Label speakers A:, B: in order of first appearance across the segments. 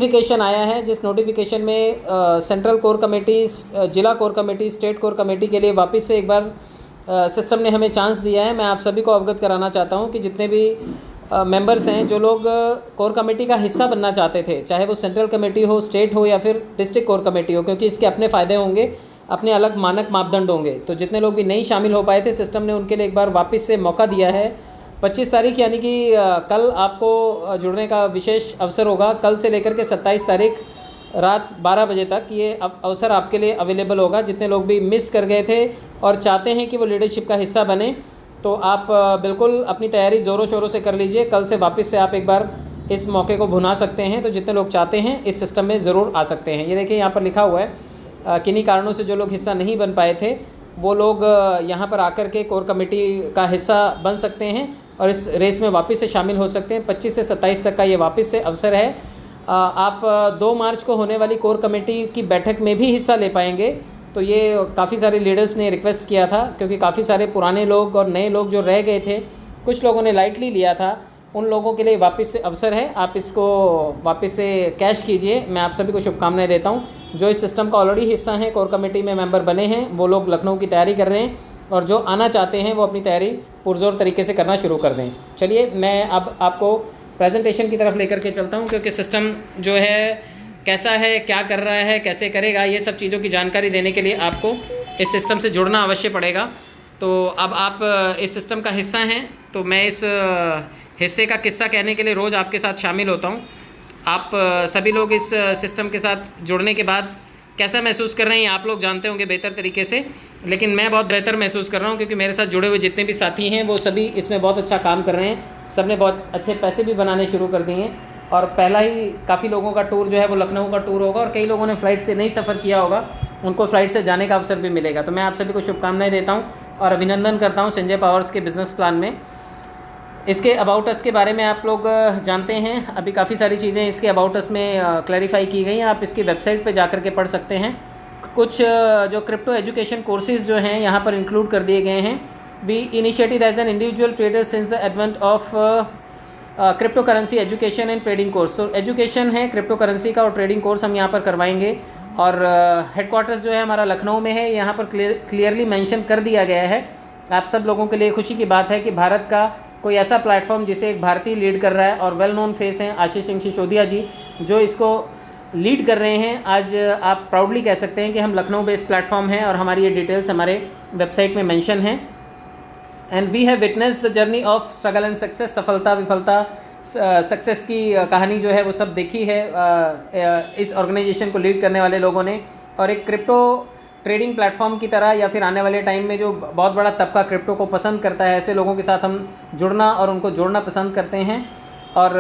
A: Notification आया है, जिस नोटिफिकेशन में सेंट्रल कोर कमेटी, जिला core committee, state core committee के लिए वापस से एक बार सिस्टम ने हमें चांस दिया है। मैं आप सभी को अवगत कराना चाहता हूं कि जितने भी मेंबर्स हैं, जो लोग कोर कमेटी का हिस्सा बनना चाहते थे, चाहे वो सेंट्रल कमेटी हो, स्टेट हो या फिर डिस्ट्रिक्ट कोर कमेटी हो, क्योंकि इसके अपने फ़ायदे होंगे, अपने अलग मानक मापदंड होंगे। तो जितने लोग भी नहीं शामिल हो पाए थे, सिस्टम ने उनके लिए एक बार वापस से मौका दिया है। 25 तारीख यानी कि कल आपको जुड़ने का विशेष अवसर होगा। कल से लेकर के 27 तारीख रात 12 बजे तक ये अवसर आपके लिए अवेलेबल होगा। जितने लोग भी मिस कर गए थे और चाहते हैं कि वो लीडरशिप का हिस्सा बने, तो आप बिल्कुल अपनी तैयारी ज़ोरों शोरों से कर लीजिए। कल से वापस से आप एक बार इस मौके को भुना सकते हैं। तो जितने लोग चाहते हैं इस सिस्टम में ज़रूर आ सकते हैं। ये देखिए यहाँ पर लिखा हुआ है, किन्हीं कारणों से जो लोग हिस्सा नहीं बन पाए थे वो लोग यहाँ पर आकर के कोर कमेटी का हिस्सा बन सकते हैं और इस रेस में वापस से शामिल हो सकते हैं। 25 से 27 तक का ये वापस से अवसर है। आप 2 मार्च को होने वाली कोर कमेटी की बैठक में भी हिस्सा ले पाएंगे। तो ये काफ़ी सारे लीडर्स ने रिक्वेस्ट किया था, क्योंकि काफ़ी सारे पुराने लोग और नए लोग जो रह गए थे, कुछ लोगों ने लाइटली लिया था, उन लोगों के लिए वापस से अवसर है। आप इसको वापस से कैश कीजिए। मैं आप सभी को शुभकामनाएं देता हूं। जो इस सिस्टम का ऑलरेडी हिस्सा हैं, कोर कमेटी में मेंबर बने हैं, वो लोग लखनऊ की तैयारी कर रहे हैं, और जो आना चाहते हैं वो अपनी तैयारी पुरजोर तरीके से करना शुरू कर दें। चलिए मैं अब आपको प्रेजेंटेशन की तरफ लेकर के चलता हूँ, क्योंकि सिस्टम जो है कैसा है, क्या कर रहा है, कैसे करेगा, ये सब चीज़ों की जानकारी देने के लिए आपको इस सिस्टम से जुड़ना अवश्य पड़ेगा। तो अब आप इस सिस्टम का हिस्सा हैं, तो मैं इस हिस्से का किस्सा कहने के लिए रोज़ आपके साथ शामिल होता हूँ। आप सभी लोग इस सिस्टम के साथ जुड़ने के बाद कैसा महसूस कर रहे हैं, आप लोग जानते होंगे बेहतर तरीके से, लेकिन मैं बहुत बेहतर महसूस कर रहा हूँ, क्योंकि मेरे साथ जुड़े हुए जितने भी साथी हैं वो सभी इसमें बहुत अच्छा काम कर रहे हैं। सब ने बहुत अच्छे पैसे भी बनाने शुरू कर दिए हैं, और पहला ही काफ़ी लोगों का टूर जो है वो लखनऊ का टूर होगा, और कई लोगों ने फ़्लाइट से नहीं सफ़र किया होगा, उनको फ़्लाइट से जाने का अवसर भी मिलेगा। तो मैं आप सभी को शुभकामनाएं देता हूं और अभिनंदन करता हूं संजय पावर्स के बिज़नेस प्लान में। इसके अबाउट अस के बारे में आप लोग जानते हैं, अभी काफ़ी सारी चीज़ें इसके अबाउट अस में क्लैरिफाई की गई हैं। आप इसकी वेबसाइट पे जाकर के पढ़ सकते हैं। कुछ जो क्रिप्टो एजुकेशन कोर्सेज़ जो हैं यहाँ पर इंक्लूड कर दिए गए हैं। We initiated as an individual trader since the advent of crypto currency education and trading course. तो एजुकेशन है क्रिप्टो करेंसी का और ट्रेडिंग कोर्स हम यहाँ पर करवाएंगे, और हेडक्वार्टर्स जो है हमारा लखनऊ में है। यहाँ पर क्लियरली मेंशन कर दिया गया है। आप सब लोगों के लिए खुशी की बात है कि भारत का कोई ऐसा प्लेटफॉर्म जिसे एक भारतीय लीड कर रहा है, और वेल नोन फेस हैं आशीष सिंह सिसोदिया जी जो इसको लीड कर रहे हैं। आज आप प्राउडली कह सकते हैं कि हम लखनऊ बेस्ड प्लेटफॉर्म हैं, और हमारी ये डिटेल्स हमारे वेबसाइट में मेंशन हैं। And we have witnessed the journey of struggle and success. सफलता विफलता सक्सेस की कहानी जो है वो सब देखी है इस ऑर्गेनाइजेशन को लीड करने वाले लोगों ने। और एक क्रिप्टो ट्रेडिंग प्लेटफॉर्म की तरह, या फिर आने वाले टाइम में जो बहुत बड़ा तबका क्रिप्टो को पसंद करता है, ऐसे लोगों के साथ हम जुड़ना और उनको जोड़ना पसंद करते हैं। और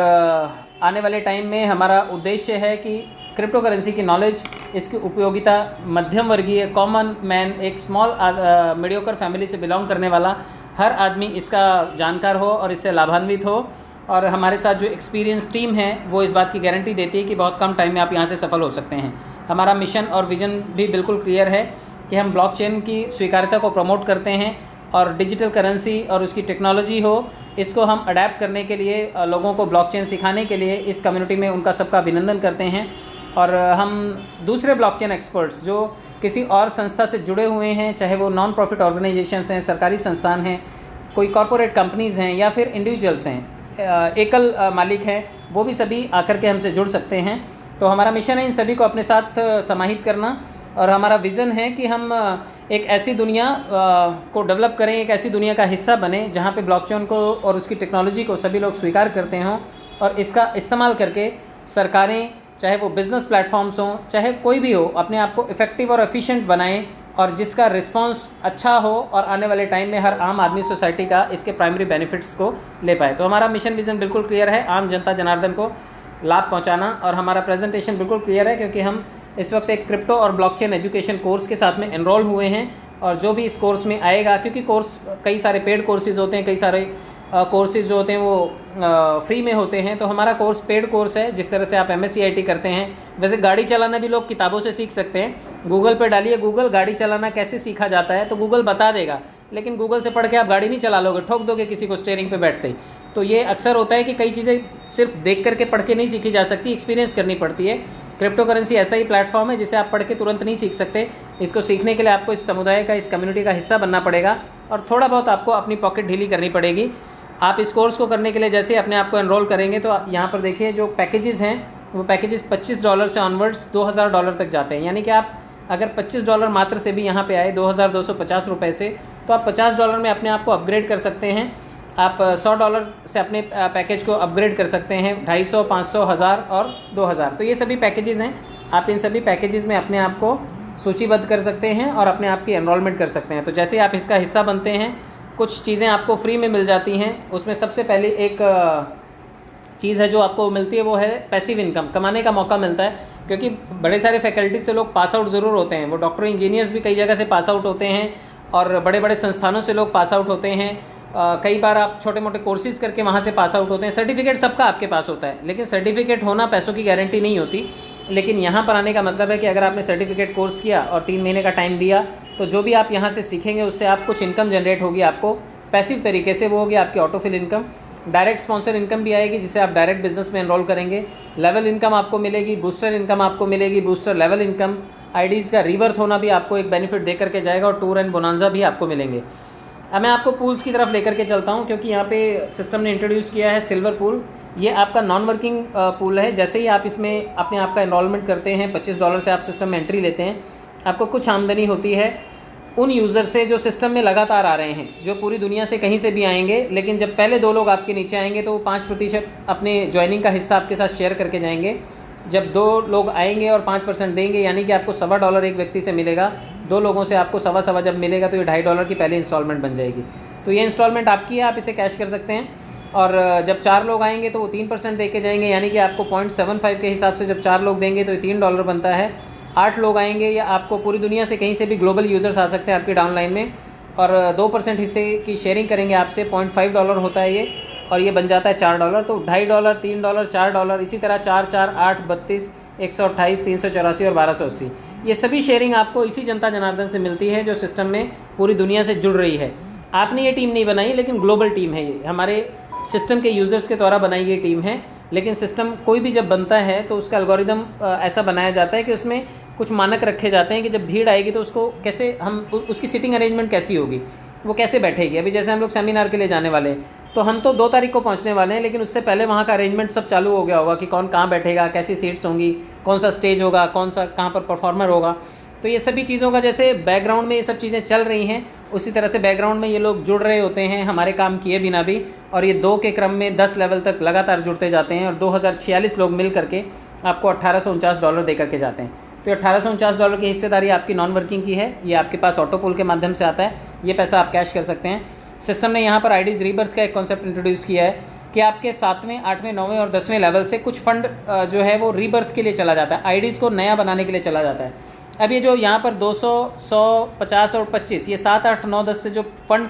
A: आने वाले टाइम में हमारा उद्देश्य है कि क्रिप्टो करेंसी की नॉलेज, इसकी उपयोगिता मध्यम वर्गीय कॉमन मैन, एक स्मॉल मीडियोकर फैमिली से बिलोंग करने वाला हर आदमी इसका जानकार हो और इससे लाभान्वित हो। और हमारे साथ जो एक्सपीरियंस टीम है वो इस बात की गारंटी देती है कि बहुत कम टाइम में आप यहाँ से सफल हो सकते हैं। हमारा मिशन और विज़न भी बिल्कुल क्लियर है कि हम ब्लॉकचेन की स्वीकार्यता को प्रमोट करते हैं, और डिजिटल करेंसी और उसकी टेक्नोलॉजी हो, इसको हम अडेप्ट करने के लिए, लोगों को ब्लॉकचेन सिखाने के लिए इस कम्युनिटी में उनका सबका अभिनंदन करते हैं। और हम दूसरे ब्लॉकचेन एक्सपर्ट्स जो किसी और संस्था से जुड़े हुए हैं, चाहे वो नॉन प्रॉफिट ऑर्गेनाइजेशंस हैं, सरकारी संस्थान हैं, कोई कॉरपोरेट कंपनीज़ हैं, या फिर इंडिविजुअल्स हैं, एकल मालिक हैं, वो भी सभी आकर के हमसे जुड़ सकते हैं। तो हमारा मिशन है इन सभी को अपने साथ समाहित करना, और हमारा विज़न है कि हम एक ऐसी दुनिया को डेवलप करें, एक ऐसी दुनिया का हिस्सा बने जहाँ पे ब्लॉकचेन को और उसकी टेक्नोलॉजी को सभी लोग स्वीकार करते हों, और इसका इस्तेमाल करके सरकारें, चाहे वो बिज़नेस प्लेटफॉर्म्स हों, चाहे कोई भी हो, अपने आप को इफ़ेक्टिव और एफिशिएंट बनाएं, और जिसका रिस्पांस अच्छा हो, और आने वाले टाइम में हर आम आदमी सोसाइटी का इसके प्राइमरी बेनिफिट्स को ले पाए। तो हमारा मिशन विज़न बिल्कुल क्लियर है, आम जनता जनार्दन को लाभ पहुंचाना। और हमारा प्रेजेंटेशन बिल्कुल क्लियर है, क्योंकि हम इस वक्त एक क्रिप्टो और ब्लॉकचेन एजुकेशन कोर्स के साथ में एनरोल हुए हैं। और जो भी इस कोर्स में आएगा, क्योंकि कोर्स कई सारे पेड कोर्सेज़ होते हैं, कई सारे कोर्सेज़ जो होते हैं वो फ्री में होते हैं, तो हमारा कोर्स पेड कोर्स है। जिस तरह से आप MSc IT करते हैं, वैसे गाड़ी चलाना भी लोग किताबों से सीख सकते हैं। गूगल पे डालिए, गूगल गाड़ी चलाना कैसे सीखा जाता है, तो गूगल बता देगा, लेकिन गूगल से पढ़ के आप गाड़ी नहीं चला लोगे, ठोक दोगे किसी को स्टीयरिंग पे बैठते ही। तो ये अक्सर होता है कि कई चीज़ें सिर्फ देख करके पढ़ के नहीं सीखी जा सकती, एक्सपीरियंस करनी पड़ती है। क्रिप्टो करेंसी ऐसा ही प्लेटफॉर्म है जिसे आप पढ़ के तुरंत नहीं सीख सकते। इसको सीखने के लिए आपको इस समुदाय का, इस कम्युनिटी का हिस्सा बनना पड़ेगा और थोड़ा बहुत आपको अपनी पॉकेट ढीली करनी पड़ेगी। आप इस कोर्स को करने के लिए जैसे अपने आप को एनरोल करेंगे तो यहाँ पर देखिए जो पैकेजेस हैं वो पैकेजेस $25 से ऑनवर्ड्स $2000 तक जाते हैं। यानी कि आप अगर $25 मात्र से भी यहाँ पे आए 2250 रुपये से, तो आप $50 में अपने आप को अपग्रेड कर सकते हैं। आप $100 से अपने पैकेज को अपग्रेड कर सकते हैं 250, 500, 1000 और 2000। तो ये सभी पैकेजेस हैं। आप इन सभी पैकेजेस में अपने आप को सूचीबद्ध कर सकते हैं और अपने आप की एनरोलमेंट कर सकते हैं। तो जैसे आप इसका हिस्सा बनते हैं, कुछ चीज़ें आपको फ्री में मिल जाती हैं। उसमें सबसे पहले एक चीज़ है जो आपको मिलती है, वो है पैसिव इनकम, कमाने का मौका मिलता है। क्योंकि बड़े सारे फैकल्टी से लोग पास आउट ज़रूर होते हैं, वो डॉक्टर इंजीनियर्स भी कई जगह से पास आउट होते हैं और बड़े बड़े संस्थानों से लोग पास आउट होते हैं। कई बार आप छोटे मोटे कोर्सेज़ करके वहाँ से पास आउट होते हैं। सर्टिफिकेट सबका आपके पास होता है, लेकिन सर्टिफिकेट होना पैसों की गारंटी नहीं होती। लेकिन यहाँ पर आने का मतलब है कि अगर आपने सर्टिफिकेट कोर्स किया और 3 महीने का टाइम दिया, तो जो भी आप यहाँ से सीखेंगे उससे आप कुछ इनकम जनरेट होगी आपको पैसिव तरीके से। वो होगी आपकी autofill income. Direct sponsor income भी आएगी जिसे आप डायरेक्ट बिजनेस में एनरोल करेंगे। लेवल इनकम आपको मिलेगी, बूस्टर इनकम आपको मिलेगी, बूस्टर लेवल इनकम। आईडीज़ का रीबर्थ होना भी आपको एक बेनिफिट दे करके जाएगा और टूर एंड बोनांजा भी आपको मिलेंगे। अब मैं आपको पूल्स की तरफ लेकर के चलता हूँ, क्योंकि यहाँ पे सिस्टम ने इंट्रोड्यूस किया है सिल्वर पूल। ये आपका नॉन वर्किंग पूल है। जैसे ही आप इसमें अपने आप का एनरोलमेंट करते हैं, $25 से आप सिस्टम में एंट्री लेते हैं, आपको कुछ आमदनी होती है उन यूज़र से जो सिस्टम में लगातार आ रहे हैं, जो पूरी दुनिया से कहीं से भी आएंगे। लेकिन जब पहले 2 लोग आपके नीचे आएंगे तो वो 5% अपने ज्वाइनिंग का हिस्सा आपके साथ शेयर करके जाएंगे। जब 2 लोग आएंगे और 5% देंगे, यानी कि आपको $1.25 एक व्यक्ति से मिलेगा। 2 लोगों से आपको $1.25 जब मिलेगा तो ये $2.50 की पहली इंस्टॉलमेंट बन जाएगी। तो ये इंस्टॉलमेंट आपकी है, आप इसे कैश कर सकते हैं। और जब 4 लोग आएंगे तो वो 3% दे के जाएंगे, यानी कि आपको 0.75 के हिसाब से जब 4 लोग देंगे तो ये $3 बनता है। 8 लोग आएंगे या आपको पूरी दुनिया से कहीं से भी ग्लोबल यूज़र्स आ सकते हैं आपकी डाउनलाइन में, और 2% हिस्से की शेयरिंग करेंगे आपसे। $0.5 होता है ये, और ये बन जाता है $4। तो $2.50, $3, $4, इसी तरह 4, 4, 8, 32, 128, 384 और 1280। ये सभी शेयरिंग आपको इसी जनता जनार्दन से मिलती है जो सिस्टम में पूरी दुनिया से जुड़ रही है। आपने ये टीम नहीं बनाई, लेकिन ग्लोबल टीम है। ये हमारे सिस्टम के यूज़र्स के द्वारा बनाई गई टीम है। लेकिन सिस्टम कोई भी जब बनता है तो उसका एल्गोरिदम ऐसा बनाया जाता है कि उसमें कुछ मानक रखे जाते हैं कि जब भीड़ आएगी तो उसको कैसे हम उसकी सीटिंग अरेंजमेंट कैसी होगी, वो कैसे बैठेगी। अभी जैसे हम लोग सेमिनार के लिए जाने वाले हैं, तो हम तो 2 तारीख को पहुंचने वाले हैं, लेकिन उससे पहले वहाँ का अरेंजमेंट सब चालू हो गया होगा कि कौन कहाँ बैठेगा, कैसी सीट्स होंगी, कौन सा स्टेज होगा, कौन सा कहाँ पर परफॉर्मर होगा। तो ये सभी चीज़ों का जैसे बैकग्राउंड में ये सब चीज़ें चल रही हैं, उसी तरह से बैकग्राउंड में ये लोग जुड़ रहे होते हैं हमारे काम किए बिना भी। और ये 2 के क्रम में 10 लेवल तक लगातार जुड़ते जाते हैं, और 2046 लोग मिल करके आपको $1849 दे करके जाते हैं। तो $1849 की हिस्सेदारी आपकी नॉन वर्किंग की है। ये आपके पास ऑटो पूल के माध्यम से आता है, ये पैसा आप कैश कर सकते हैं। सिस्टम ने यहाँ पर आईडीज़ रीबर्थ का एक कॉन्सेप्ट इंट्रोड्यूस किया है कि आपके 7वें, 8वें, 9वें और 10वें लेवल से कुछ फंड जो है वो रीबर्थ के लिए चला जाता है, आईडीज़ को नया बनाने के लिए चला जाता है। अब ये जो यहाँ पर 200, 100, 50 और 25, ये 7, 8, 9, 10 से जो फंड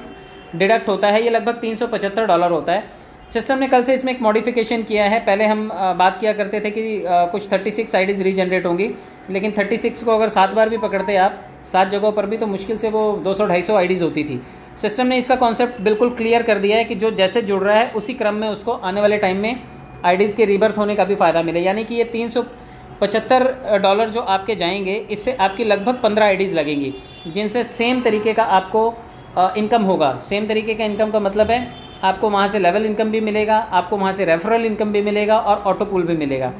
A: डिडक्ट होता है, ये लगभग $375 होता है। सिस्टम ने कल से इसमें एक मॉडिफिकेशन किया है। पहले हम बात किया करते थे कि कुछ 36 आईडीज़ रीजनरेट होंगी, लेकिन 36 को अगर 7 बार भी पकड़ते आप 7 जगहों पर भी, तो मुश्किल से वो 200-250 आईडीज़ होती थी। सिस्टम ने इसका कॉन्सेप्ट बिल्कुल क्लियर कर दिया है कि जो जैसे जुड़ रहा है उसी क्रम में उसको आने वाले टाइम में आईडीज़ के रीबर्थ होने का भी फ़ायदा मिले। यानी कि ये $375 जो आपके जाएंगे, इससे आपकी लगभग 15 आईडीज़ लगेंगी, जिनसे सेम तरीके का आपको इनकम होगा। सेम तरीके का इनकम का मतलब है आपको वहाँ से लेवल इनकम भी मिलेगा, आपको वहाँ से रेफरल इनकम भी मिलेगा और ऑटो पूल भी मिलेगा।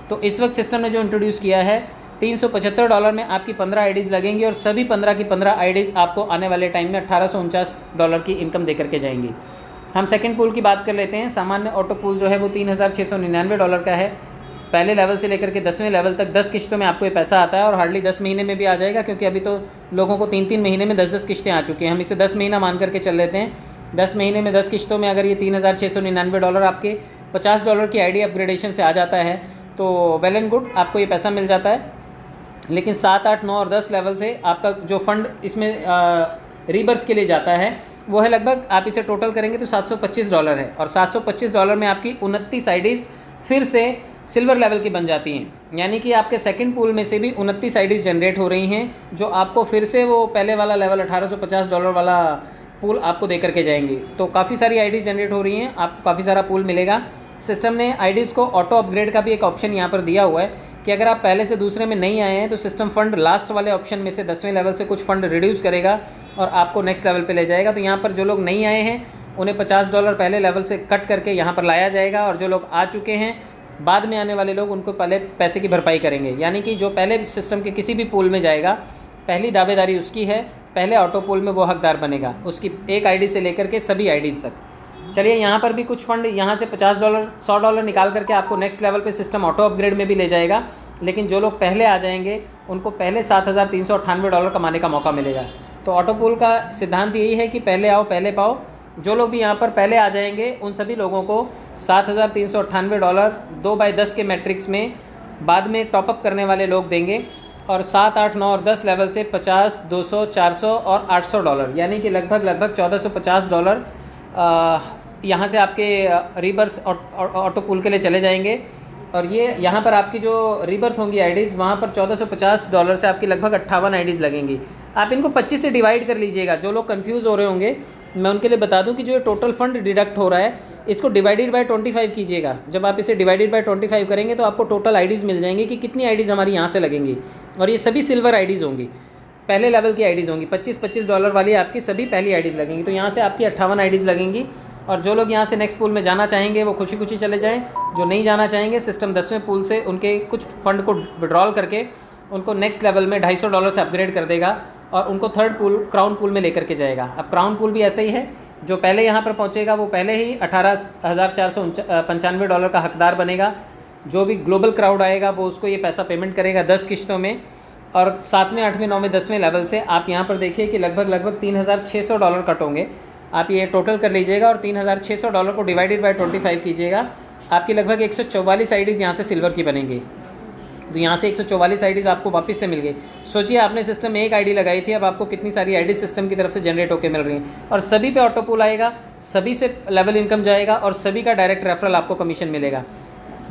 A: तो इस वक्त सिस्टम ने जो इंट्रोड्यूस किया है, $375 में आपकी 15 आईडीज़ लगेंगी, और सभी 15 की 15 आईडीज़ आपको आने वाले टाइम में $1849 की इनकम दे करके जाएंगी। हम सेकंड पूल की बात कर लेते हैं। सामान्य ऑटो पूल जो है वो $3699 का है। पहले लेवल से लेकर के 10वें लेवल तक 10 किश्तों में आपको ये पैसा आता है, और हार्डली 10 महीने में भी आ जाएगा, क्योंकि अभी तो लोगों को 3-3 महीने में 10-10 किश्तें आ चुकी हैं। हम इसे 10 महीना मान करके चल लेते हैं। 10 महीने में 10 किश्तों में अगर ये $3699 आपके $50 की आईडी अपग्रेडेशन से आ जाता है, तो वेल एंड गुड, आपको ये पैसा मिल जाता है। लेकिन 7, 8, 9 और 10 लेवल से आपका जो फंड इसमें रीबर्थ के लिए जाता है, वो है लगभग, आप इसे टोटल करेंगे तो $725 है, और $725 में आपकी 29 आईडीज़ फिर से सिल्वर लेवल की बन जाती हैं। यानी कि आपके सेकंड पूल में से भी 29 आईडीज़ जनरेट हो रही हैं, जो आपको फिर से वो पहले वाला लेवल $1850 वाला पूल आपको दे करके जाएंगी। तो काफ़ी सारी आईडीज़ जनरेट हो रही हैं, आपको काफ़ी सारा पूल मिलेगा। सिस्टम ने आईडीज़ को ऑटो अपग्रेड का भी एक ऑप्शन यहाँ पर दिया हुआ है कि अगर आप पहले से दूसरे में नहीं आए हैं तो सिस्टम फंड लास्ट वाले ऑप्शन में से 10वें लेवल से कुछ फंड रिड्यूस करेगा और आपको नेक्स्ट लेवल पे ले जाएगा। तो यहाँ पर जो लोग नहीं आए हैं उन्हें $50 पहले लेवल से कट करके यहाँ पर लाया जाएगा, और जो लोग आ चुके हैं बाद में आने वाले लोग उनको पहले पैसे की भरपाई करेंगे। यानी कि जो पहले सिस्टम के किसी भी पूल में जाएगा पहली दावेदारी उसकी है, पहले ऑटो पूल में वो हकदार बनेगा, उसकी एक आईडी से लेकर के सभी आईडीज़ तक। चलिए यहाँ पर भी कुछ फंड यहाँ से $50 $100 निकाल करके आपको नेक्स्ट लेवल पे सिस्टम ऑटो अपग्रेड में भी ले जाएगा। लेकिन जो लोग पहले आ जाएंगे उनको पहले $7,398 कमाने का मौका मिलेगा। तो ऑटो पूल का सिद्धांत यही है कि पहले आओ पहले पाओ। जो लोग भी यहाँ पर पहले आ जाएंगे उन सभी लोगों को $7,398 2/10 के मैट्रिक्स में बाद में टॉपअप करने वाले लोग देंगे, और 7, 8, 9 और 10 लेवल से $50, $200, $400 और $800, यानी कि लगभग $1,450 यहाँ से आपके रीबर्थ ऑटो पूल के लिए चले जाएंगे। और ये यहाँ पर आपकी जो रीबर्थ होंगी आईडीज़ वहाँ पर $1,450 से आपकी लगभग 58 आईडीज़ लगेंगी। आप इनको 25 से डिवाइड कर लीजिएगा। जो लोग कंफ्यूज हो रहे होंगे मैं उनके लिए बता दूं कि जो ये टोटल फंड डिडक्ट हो रहा है इसको डिवाइडेड बाय 25 कीजिएगा। जब आप इसे डिवाइडेड बाय 25 करेंगे तो आपको टोटल आईडीज़ मिल जाएंगी कि कितनी आईडीज़ हमारी यहाँ से लगेंगी, और ये सभी सिल्वर आईडीज़ होंगी, पहले लेवल की आईडीज़ होंगी। $25 वाली आपकी सभी पहली आईडीज़ लगेंगी। तो यहाँ से आपकी 58 आईडीज़ लगेंगी, और जो लोग यहाँ से नेक्स्ट पूल में जाना चाहेंगे वो खुशी खुशी चले जाएँ। जो नहीं जाना चाहेंगे सिस्टम 10वें पूल से उनके कुछ फंड को विड्रॉल करके उनको नेक्स्ट लेवल में $250 से अपग्रेड कर देगा और उनको थर्ड पूल क्राउन पूल में लेकर के जाएगा। अब क्राउन पूल भी ऐसे ही है, जो पहले यहाँ पर पहुँचेगा वो पहले ही $18,495 का हकदार बनेगा। जो भी ग्लोबल क्राउड आएगा वो उसको ये पैसा पेमेंट करेगा 10 किश्तों में, और 7वें, 8वें, 9वें, 10वें लेवल से आप यहाँ पर देखिए कि लगभग $3,600 कट होंगे। आप ये टोटल कर लीजिएगा और $3,600 को डिवाइडेड बाय 25 कीजिएगा, आपकी लगभग 144 आईडीज़ यहाँ से सिल्वर की बनेंगी। तो यहाँ से 144 आईडीज़ आपको वापस से मिल गई। सोचिए आपने सिस्टम में एक आईडी लगाई थी, अब आपको कितनी सारी आईडी सिस्टम की तरफ से जनरेट होकर मिल रही हैं, और सभी पे ऑटो पूल आएगा, सभी से लेवल इनकम जाएगा और सभी का डायरेक्ट रेफरल आपको कमीशन मिलेगा।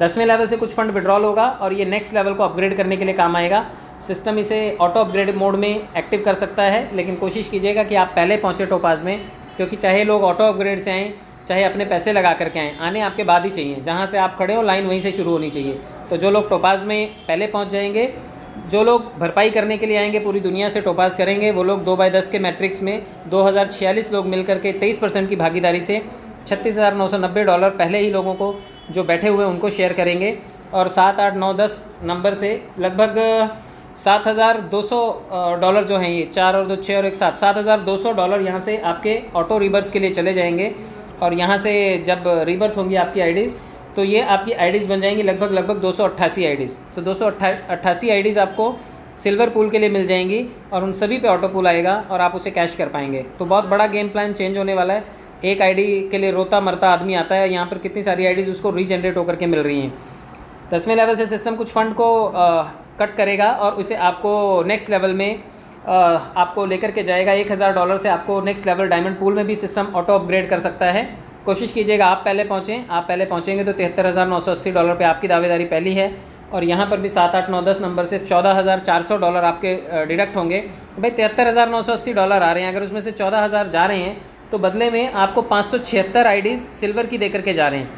A: 10वें लेवल से कुछ फंड विड्रॉल होगा और ये नेक्स्ट लेवल को अपग्रेड करने के लिए काम आएगा। सिस्टम इसे ऑटो अपग्रेड मोड में एक्टिव कर सकता है, लेकिन कोशिश कीजिएगा कि आप पहले पहुँचे टोपाज में, क्योंकि चाहे लोग ऑटो अपग्रेड से आएँ चाहे अपने पैसे लगा करके आएँ, आने आपके बाद ही चाहिए। जहाँ से आप खड़े हो लाइन वहीं से शुरू होनी चाहिए। तो जो लोग टोपाज में पहले पहुंच जाएंगे, जो लोग भरपाई करने के लिए आएंगे पूरी दुनिया से टोपाज करेंगे, वो लोग 2/10 के मैट्रिक्स में 2046 लोग मिलकर के 23% की भागीदारी से $36,990 पहले ही लोगों को जो बैठे हुए उनको शेयर करेंगे, और 7, 8, 9, 10 नंबर से लगभग $7,200 जो हैं, ये 4 और 2 6 और 1 7 $7,200 यहाँ से आपके ऑटो रीबर्थ के लिए चले जाएंगे। और यहाँ से जब रीबर्थ होंगी आपकी आईडीज़ तो ये आपकी आईडीज़ बन जाएंगी लगभग 288 आईडीज़। तो 288 आईडीज़ आपको सिल्वर पूल के लिए मिल जाएंगी और उन सभी पे ऑटो पूल आएगा और आप उसे कैश कर पाएंगे। तो बहुत बड़ा गेम प्लान चेंज होने वाला है। एक आईडी के लिए रोता मरता आदमी आता है, यहाँ पर कितनी सारी आईडीज़ उसको रीजनरेट होकर के मिल रही हैं। 10वें लेवल से सिस्टम कुछ फंड को कट करेगा और उसे आपको नेक्स्ट लेवल में आपको लेकर के जाएगा। $1,000 से आपको नेक्स्ट लेवल डायमंड पूल में भी सिस्टम ऑटो अपग्रेड कर सकता है। कोशिश कीजिएगा आप पहले पहुँचें। आप पहले पहुँचेंगे तो $73,980 पे आपकी दावेदारी पहली है, और यहाँ पर भी 7, 8, 9, 10 नंबर से $14,400 आपके डिडक्ट होंगे। भाई $73,980 आ रहे हैं, अगर उसमें से 14,000 जा रहे हैं तो बदले में आपको 576 आईडीज़ सिल्वर की दे करके जा रहे हैं।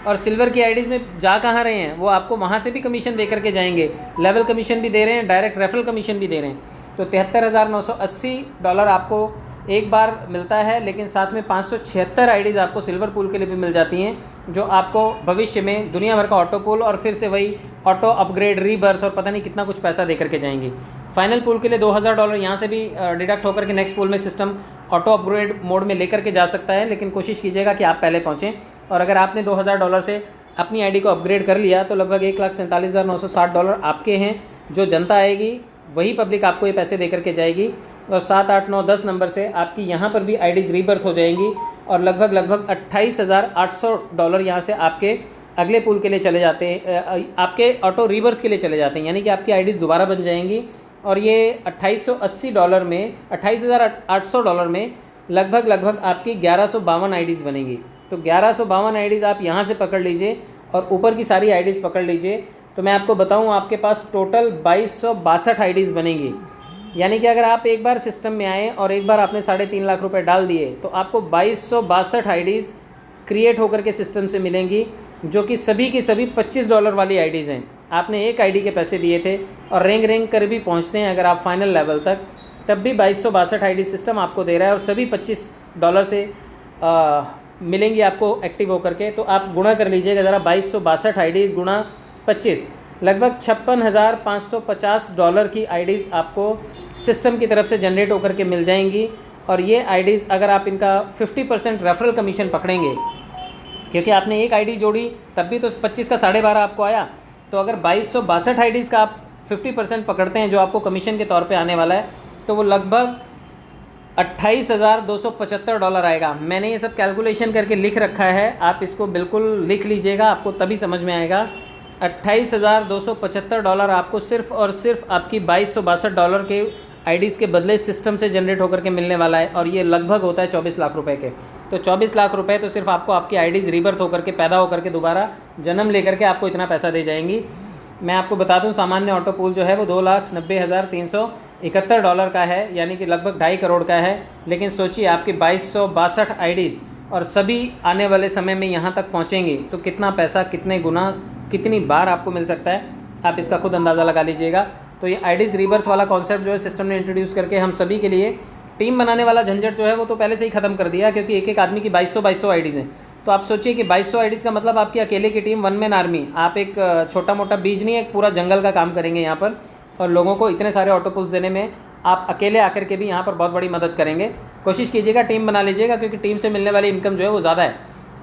A: और सिल्वर की आईडीज़ में जा कहाँ रहे हैं, वो आपको वहाँ से भी कमीशन दे करके जाएंगे, लेवल कमीशन भी दे रहे हैं, डायरेक्ट रेफरल कमीशन भी दे रहे हैं। तो $73,980 आपको एक बार मिलता है, लेकिन साथ में 576 आईडीज़ आपको सिल्वर पूल के लिए भी मिल जाती हैं, जो आपको भविष्य में दुनिया भर का ऑटो पूल और फिर से वही ऑटो अपग्रेड, रीबर्थ और पता नहीं कितना कुछ पैसा दे करके जाएंगी। फाइनल पूल के लिए $2,000 यहाँ से भी डिडक्ट होकर के नेक्स्ट पूल में सिस्टम ऑटो अपग्रेड मोड में लेकर के जा सकता है, लेकिन कोशिश कीजिएगा कि आप पहले पहुँचें। और अगर आपने $2,000 से अपनी आईडी को अपग्रेड कर लिया तो लगभग $1,47,960 आपके हैं। जो जनता आएगी वही पब्लिक आपको ये पैसे दे करके जाएगी, और 7, 8, 9, 10 नंबर से आपकी यहाँ पर भी आईडीज़ रीबर्थ हो जाएंगी, और लगभग $28,800 यहाँ से आपके अगले पूल के लिए चले जाते हैं, आपके ऑटो रीबर्थ के लिए चले जाते हैं, यानी कि आपकी आईडीज़ दोबारा बन जाएंगी। और ये $2880 में, $28,800 में लगभग आपकी 1152 आईडीज़ बनेंगी। तो 1152 आईडीज़ आप यहाँ से पकड़ लीजिए और ऊपर की सारी आईडीज़ पकड़ लीजिए, तो मैं आपको बताऊँ आपके पास टोटल 2262 आईडीज़ बनेंगी। यानी कि अगर आप एक बार सिस्टम में आए और एक बार आपने 3.5 लाख रुपए डाल दिए तो आपको 2262 आईडीज़ क्रिएट होकर के सिस्टम से मिलेंगी, जो कि सभी की सभी $25 वाली आईडीज़ हैं। आपने एक आईडी के पैसे दिए थे और रेंग कर भी पहुंचते हैं अगर आप फाइनल लेवल तक, तब भी 2262 आईडी सिस्टम आपको दे रहा है और सभी $25 से मिलेंगी आपको एक्टिव होकर के। तो आप गुणा कर लीजिएगा ज़रा, 2262 आईडीज़ गुणा 25, लगभग $56,550 की आईडीज़ आपको सिस्टम की तरफ से जनरेट होकर के मिल जाएंगी। और ये आईडीज़ अगर आप इनका 50% रेफरल कमीशन पकड़ेंगे, क्योंकि आपने एक आईडी जोड़ी तब भी तो 25 का 12.5 आपको आया, तो अगर 2262 आईडीज़ का आप 50% पकड़ते हैं जो आपको कमीशन के तौर पे आने वाला है, तो वो लगभग $28,275 आएगा। मैंने ये सब कैलकुलेशन करके लिख रखा है, आप इसको बिल्कुल लिख लीजिएगा, आपको तभी समझ में आएगा। $28,275 आपको सिर्फ़ और सिर्फ आपकी $2262 के आईडीज़ के बदले सिस्टम से जनरेट होकर के मिलने वाला है, और ये लगभग होता है 24 लाख रुपए के। तो 24 लाख रुपए तो सिर्फ आपको आपकी आईडीज़ रीबर्थ होकर के पैदा होकर के दोबारा जन्म लेकर के आपको इतना पैसा दे जाएंगी। मैं आपको बता दूं, सामान्य ऑटो पूल जो है वो $2,90,371 का है, यानी कि लगभग 2.5 करोड़ का है। लेकिन सोचिए आपकी 2262 आईडीज़ और सभी आने वाले समय में यहाँ तक पहुँचेंगी तो कितना पैसा, कितने गुना, कितनी बार आपको मिल सकता है, आप इसका खुद अंदाज़ा लगा लीजिएगा। तो ये आईडीज़ रीबर्थ वाला कॉन्सेप्ट जो है सिस्टम ने इंट्रोड्यूस करके हम सभी के लिए टीम बनाने वाला झंझट जो है वो तो पहले से ही ख़त्म कर दिया, क्योंकि एक एक आदमी की 2200 आईडीज़ हैं। तो आप सोचिए कि 2200 आईडीज़ का मतलब आपकी अकेले की टीम, वन मैन आर्मी। आप एक छोटा मोटा बीज नहीं, एक पूरा जंगल का काम करेंगे यहाँ पर, और लोगों को इतने सारे ऑटो पुल्स देने में आप अकेले आकर के भी यहाँ पर बहुत बड़ी मदद करेंगे। कोशिश कीजिएगा, टीम बना लीजिएगा, क्योंकि टीम से मिलने वाली इनकम जो है वो ज़्यादा है।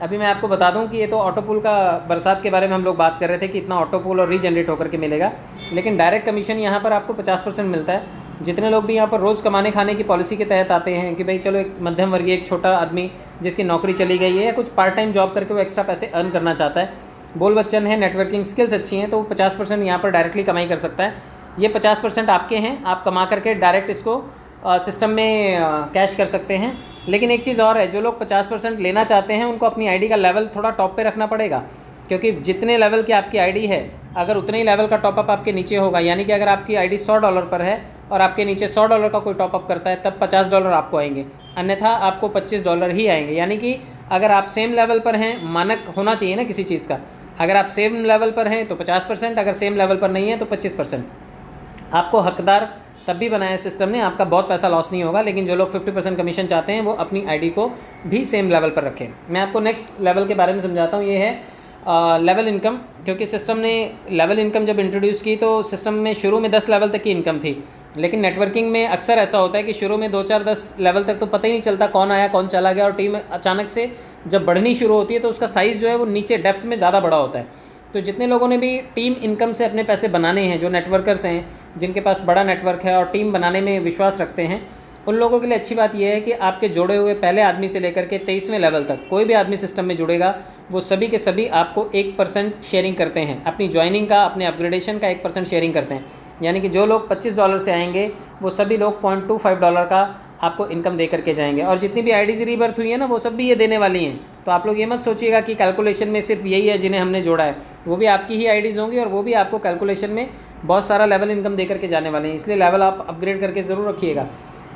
A: अभी मैं आपको बता दूं कि ये तो ऑटो पुल का बरसात के बारे में हम लोग बात कर रहे थे कि इतना ऑटो पुल और रीजनरेट होकर के मिलेगा, लेकिन डायरेक्ट कमीशन यहाँ पर आपको 50% मिलता है। जितने लोग भी यहाँ पर रोज़ कमाने खाने की पॉलिसी के तहत आते हैं कि भाई चलो एक मध्यम वर्गीय, एक छोटा आदमी जिसकी नौकरी चली गई है या कुछ पार्ट टाइम जॉब करके वो एक्स्ट्रा पैसे अर्न करना चाहता है, बोल बच्चन है, नेटवर्किंग स्किल्स अच्छी हैं, तो वो 50% यहाँ पर डायरेक्टली कमाई कर सकता है। ये 50% आपके हैं, आप कमा करके डायरेक्ट इसको सिस्टम में कैश कर सकते हैं। लेकिन एक चीज़ और है, जो लोग 50% लेना चाहते हैं उनको अपनी आईडी का लेवल थोड़ा टॉप पे रखना पड़ेगा, क्योंकि जितने लेवल की आपकी आईडी है, अगर उतने ही लेवल का टॉपअप आपके नीचे होगा, यानी कि अगर आपकी आईडी $100 पर है और आपके नीचे $100 का कोई टॉपअप करता है, तब $50 आपको आएंगे, अन्यथा आपको $25 ही आएंगे। यानी कि अगर आप सेम लेवल पर हैं, मानक होना चाहिए ना किसी चीज़ का, अगर आप सेम लेवल पर हैं तो 50%, अगर सेम लेवल पर नहीं है तो 25%। आपको हकदार तब भी बनाया सिस्टम ने, आपका बहुत पैसा लॉस नहीं होगा। लेकिन जो लोग 50% कमीशन चाहते हैं वो अपनी आईडी को भी सेम लेवल पर रखें। मैं आपको नेक्स्ट लेवल के बारे में समझाता हूँ, ये है लेवल इनकम। क्योंकि सिस्टम ने लेवल इनकम जब इंट्रोड्यूस की तो सिस्टम में शुरू में 10 लेवल तक की इनकम थी, लेकिन नेटवर्किंग में अक्सर ऐसा होता है कि शुरू में 2 4 10 लेवल तक तो पता ही नहीं चलता कौन आया कौन चला गया, और टीम अचानक से जब बढ़नी शुरू होती है तो उसका साइज़ जो है वो नीचे डेप्थ में ज़्यादा बड़ा होता है। तो जितने लोगों ने भी टीम इनकम से अपने पैसे बनाने हैं, जो नेटवर्कर्स हैं, जिनके पास बड़ा नेटवर्क है और टीम बनाने में विश्वास रखते हैं, उन लोगों के लिए अच्छी बात यह है कि आपके जोड़े हुए पहले आदमी से लेकर के 23वें लेवल तक कोई भी आदमी सिस्टम में जुड़ेगा, वो सभी के सभी आपको 1% शेयरिंग करते हैं। अपनी ज्वाइनिंग का, अपने अपग्रेडेशन का 1% शेयरिंग करते हैं। यानी कि जो लोग $25 से आएंगे वो सभी लोग $0.25 का आपको इनकम दे करके जाएंगे। और जितनी भी आईडीज़ रीबर्थ हुई है ना, वो सब भी ये देने वाली हैं। तो आप लोग ये मत सोचिएगा कि कैलकुलेशन में सिर्फ यही है जिन्हें हमने जोड़ा है, वो भी आपकी ही आईडीज़ होंगी और वो भी आपको कैलकुलेशन में बहुत सारा लेवल इनकम दे करके जाने वाले हैं। इसलिए लेवल आप अपग्रेड करके ज़रूर रखिएगा।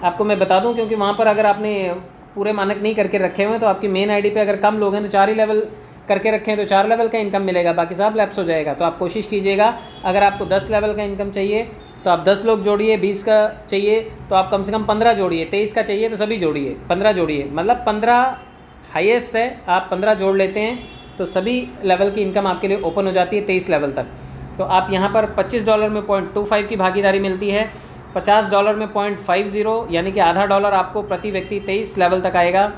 A: आपको मैं बता दूं, क्योंकि वहाँ पर अगर आपने पूरे मानक नहीं करके रखे हुए हैं तो आपकी मेन आईडी पे अगर कम लोग हैं तो 4 ही लेवल करके रखें तो 4 लेवल का इनकम मिलेगा, बाकी सब लैप्स हो जाएगा। तो आप कोशिश कीजिएगा, अगर आपको 10 लेवल का इनकम चाहिए तो आप 10 लोग जोड़िए, 20 का चाहिए तो आप कम से कम 15 जोड़िए, 23 का चाहिए तो सभी जोड़िए, 15 जोड़िए, मतलब 15 हाईएस्ट है। आप 15 जोड़ लेते हैं तो सभी लेवल की इनकम आपके लिए ओपन हो जाती है 23 लेवल तक। तो आप यहाँ पर $25 में $0.25 की भागीदारी मिलती है, $50 में $0.50, यानी कि आधा डॉलर आपको प्रति व्यक्ति 23 लेवल तक आएगा।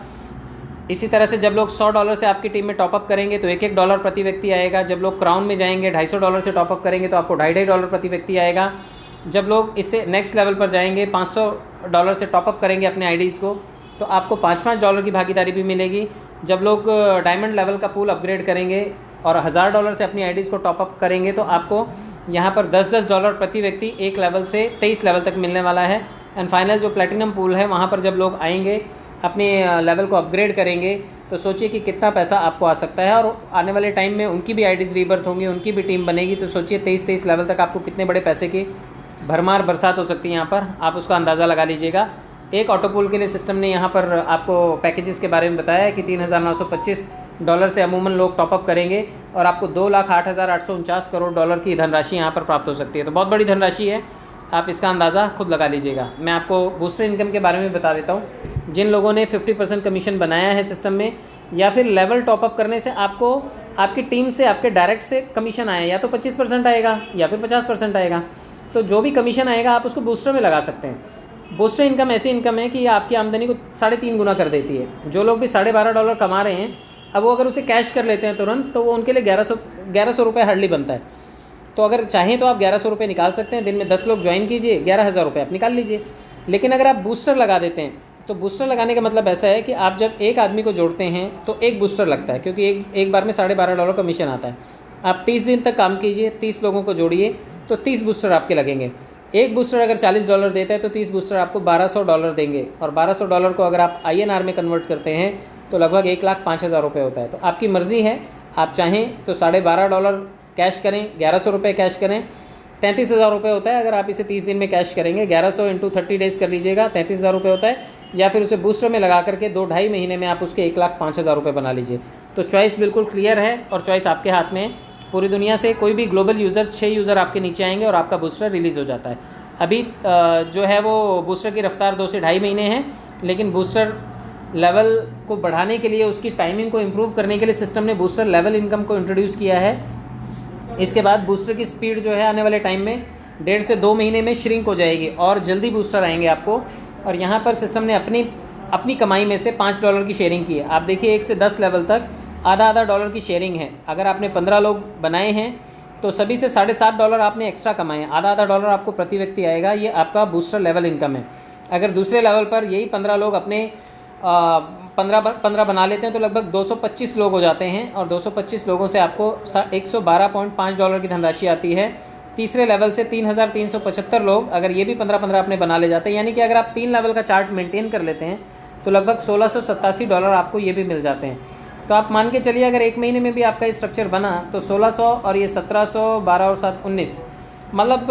A: इसी तरह से जब लोग $100 से आपकी टीम में टॉपअप करेंगे तो $1 प्रति व्यक्ति आएगा। जब लोग क्राउन में जाएंगे $250 से टॉपअप करेंगे तो आपको $2.50 प्रति व्यक्ति आएगा। जब लोग इससे नेक्स्ट लेवल पर जाएंगे, $500 से टॉपअप करेंगे अपने आईडीज़ को, तो आपको $5-5 की भागीदारी भी मिलेगी। जब लोग डायमंड लेवल का पूल अपग्रेड करेंगे और $1000 से अपनी आईडीज़ को टॉपअप करेंगे तो आपको यहाँ पर $10 प्रति व्यक्ति एक लेवल से 23 लेवल तक मिलने वाला है। एंड फाइनल जो प्लेटिनम पूल है, वहाँ पर जब लोग आएंगे अपने लेवल को अपग्रेड करेंगे तो सोचिए कि कितना पैसा आपको आ सकता है। और आने वाले टाइम में उनकी भी आईडीज़ रीबर्थ होंगी, उनकी भी टीम बनेगी, तो सोचिए 23 लेवल तक आपको कितने बड़े पैसे की भरमार बरसात हो सकती है यहाँ पर, आप उसका अंदाज़ा लगा लीजिएगा। एक ऑटो पूल के लिए सिस्टम ने यहाँ पर आपको पैकेजेस के बारे में बताया है कि $3,925 से अमूमन लोग टॉपअप करेंगे और आपको $2,08,849 करोड़ की धनराशि यहाँ पर प्राप्त हो सकती है। तो बहुत बड़ी धनराशि है, आप इसका अंदाज़ा खुद लगा लीजिएगा। मैं आपको बूस्टर इनकम के बारे में बता देता हूँ। जिन लोगों ने 50% कमीशन बनाया है सिस्टम में, या फिर लेवल टॉपअप करने से आपको आपकी टीम से, आपके डायरेक्ट से कमीशन आया, या तो 25% आएगा या फिर 50% आएगा, तो जो भी कमीशन आएगा आप उसको बूस्टर में लगा सकते हैं। बूस्टर इनकम ऐसी इनकम है कि ये आपकी आमदनी को 3.5 गुना कर देती है। जो लोग भी $12.5 कमा रहे हैं, अब वो अगर उसे कैश कर लेते हैं तुरंत, तो वो उनके लिए 1100 रुपये हार्डली बनता है। तो अगर चाहें तो आप 1100 रुपये निकाल सकते हैं। दिन में 10 लोग ज्वाइन कीजिए, 11,000 रुपये आप निकाल लीजिए। लेकिन अगर आप बूस्टर लगा देते हैं, तो बूस्टर लगाने का मतलब ऐसा है कि आप जब एक आदमी को जोड़ते हैं तो एक बूस्टर लगता है, क्योंकि एक बार में $12.5 कमीशन आता है। आप 30 दिन तक काम कीजिए, 30 लोगों को जोड़िए, तो 30 बूस्टर आपके लगेंगे। एक बूस्टर अगर $40 देता है तो 30 बूस्टर आपको $1,200 देंगे, और $1,200 को अगर आप INR में कन्वर्ट करते हैं तो लगभग 1,05,000 रुपये होता है। तो आपकी मर्ज़ी है, आप चाहें तो $12.5 कैश करें, 1100 रुपये कैश करें, 33,000 रुपये होता है। अगर आप इसे 30 दिन में कैश करेंगे, 1100 × 30 डेज़ कर लीजिएगा, 33,000 रुपये होता है। या फिर उसे बूस्टर में लगा करके 2-2.5 महीने में आप उसके 1,05,000 रुपये बना लीजिए। तो चॉइस बिल्कुल क्लियर है और चॉइस आपके हाथ में है। पूरी दुनिया से कोई भी ग्लोबल यूज़र, 6 यूज़र आपके नीचे आएंगे और आपका बूस्टर रिलीज़ हो जाता है। अभी जो है वो बूस्टर की रफ्तार 2 से 2.5 महीने है, लेकिन बूस्टर लेवल को बढ़ाने के लिए, उसकी टाइमिंग को इम्प्रूव करने के लिए सिस्टम ने बूस्टर लेवल इनकम को इंट्रोड्यूस किया है। इसके बाद बूस्टर की स्पीड जो है आने वाले टाइम में 1.5 से 2 महीने में श्रिंक हो जाएगी और जल्दी बूस्टर आएंगे आपको। और यहाँ पर सिस्टम ने अपनी कमाई में से $5 की शेयरिंग की है। आप देखिए 1 से 10 लेवल तक आधा डॉलर की शेयरिंग है। अगर आपने 15 लोग बनाए हैं तो सभी से $7.5 आपने एक्स्ट्रा कमाए हैं, आधा डॉलर आपको प्रति व्यक्ति आएगा। ये आपका बूस्टर लेवल इनकम है। अगर दूसरे लेवल पर यही 15 लोग अपने 15 बना लेते हैं तो लगभग 225 लोग हो जाते हैं, और 225 लोगों से आपको $112.5 की धनराशि आती है। तीसरे लेवल से 3,375 लोग, अगर ये भी 15 अपने बना ले जाते हैं, यानी कि अगर आप 3 लेवल का चार्ट मेंटेन कर लेते हैं तो लगभग $1,687 आपको ये भी मिल जाते हैं। तो आप मान के चलिए अगर 1 महीने में भी आपका ये स्ट्रक्चर बना तो 1,600 और ये 1,700, 12 और 7 19, मतलब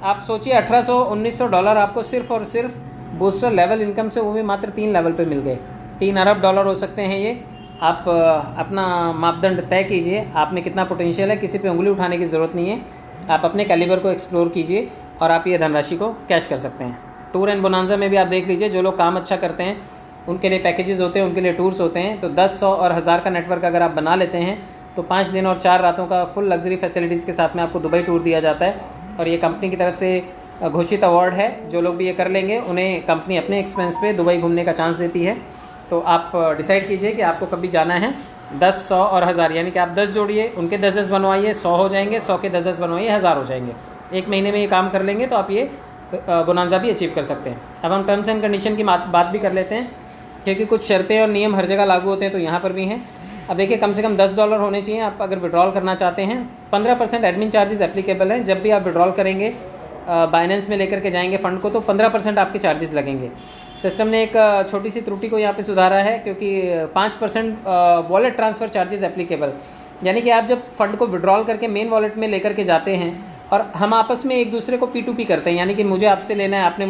A: आप सोचिए $1,800-1,900 आपको सिर्फ़ और सिर्फ बूस्टर लेवल इनकम से, वो भी मात्र 3 लेवल पे मिल गए। $3 अरब हो सकते हैं ये। आप अपना मापदंड तय कीजिए, आप में कितना पोटेंशियल है, किसी पे उंगली उठाने की ज़रूरत नहीं है। आप अपने कैलिबर को एक्सप्लोर कीजिए और आप ये धनराशि को कैश कर सकते हैं। टूर एंड बोनांजा में भी आप देख लीजिए, जो लोग काम अच्छा करते हैं उनके लिए पैकेजेस होते हैं, उनके लिए टूर्स होते हैं। तो 10, 100 और 1000 का नेटवर्क अगर आप बना लेते हैं तो 5 दिन और 4 रातों का फुल लग्जरी फैसिलिटीज़ के साथ में आपको दुबई टूर दिया जाता है। और ये कंपनी की तरफ से घोषित अवार्ड है। जो लोग भी ये कर लेंगे उन्हें कंपनी अपने एक्सपेंस पे दुबई घूमने का चांस देती है। तो आप डिसाइड कीजिए कि आपको कभी जाना है। 10, 100 और 1000, यानी कि आप 10 जोड़िए, उनके 10 बनवाइए, 100 हो जाएंगे, 100 के 10 बनवाइए, 1000 हो जाएंगे। 1 महीने में ये काम कर लेंगे तो आप ये बोनांजा भी अचीव कर सकते हैं। अब हम टर्म्स एंड कंडीशन की बात भी कर लेते हैं, क्योंकि कुछ शर्तें और नियम हर जगह लागू होते हैं, तो यहाँ पर भी हैं। अब देखिए कम से कम $10 होने चाहिए आप अगर विड्रॉल करना चाहते हैं। 15% एडमिन चार्जेस एप्लीकेबल हैं। जब भी आप विड्रॉल करेंगे, बाइनेंस में लेकर के जाएंगे फ़ंड को, तो 15% आपके चार्जेस लगेंगे। सिस्टम ने एक छोटी सी त्रुटि को यहाँ पे सुधारा है, क्योंकि 5% वॉलेट ट्रांसफ़र चार्जेस एप्लीकेबल, यानी कि आप जब फ़ंड को विड्रॉल करके मेन वॉलेट में लेकर के जाते हैं और हम आपस में एक दूसरे को P2P करते हैं, यानी कि मुझे आपसे लेना है, आपने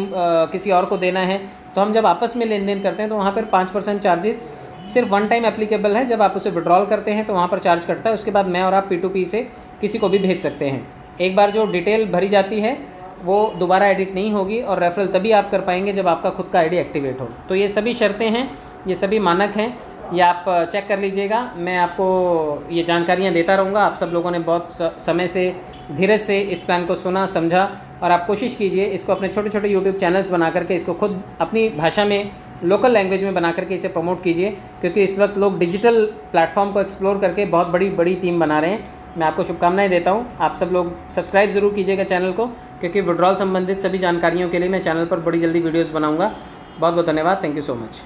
A: किसी और को देना है, तो हम जब आपस में लेन देन करते हैं तो वहाँ पर 5% चार्जेस सिर्फ वन टाइम एप्लीकेबल है। जब आप उसे विड्रॉल करते हैं तो वहाँ पर चार्ज कटता है, उसके बाद मैं और आप P2P से किसी को भी भेज सकते हैं। एक बार जो डिटेल भरी जाती है वो दोबारा एडिट नहीं होगी, और रेफरल तभी आप कर पाएंगे जब आपका खुद का आईडी एक्टिवेट हो। तो ये सभी शर्तें हैं, ये सभी मानक हैं, ये आप चेक कर लीजिएगा। मैं आपको ये जानकारियाँ देता रहूँगा। आप सब लोगों ने बहुत समय से, धीरज से इस प्लान को सुना, समझा, और आप कोशिश कीजिए इसको अपने छोटे छोटे यूट्यूब चैनल्स बना करके इसको खुद अपनी भाषा में, लोकल लैंग्वेज में बना करके इसे प्रमोट कीजिए, क्योंकि इस वक्त लोग डिजिटल प्लेटफॉर्म को एक्सप्लोर करके बहुत बड़ी टीम बना रहे हैं। मैं आपको शुभकामनाएं देता हूं। आप सब लोग सब्सक्राइब ज़रूर कीजिएगा चैनल को, क्योंकि विड्रॉल संबंधित सभी जानकारियों के लिए मैं चैनल पर बड़ी जल्दी वीडियोज़ बनाऊँगा। बहुत बहुत धन्यवाद। Thank you so much.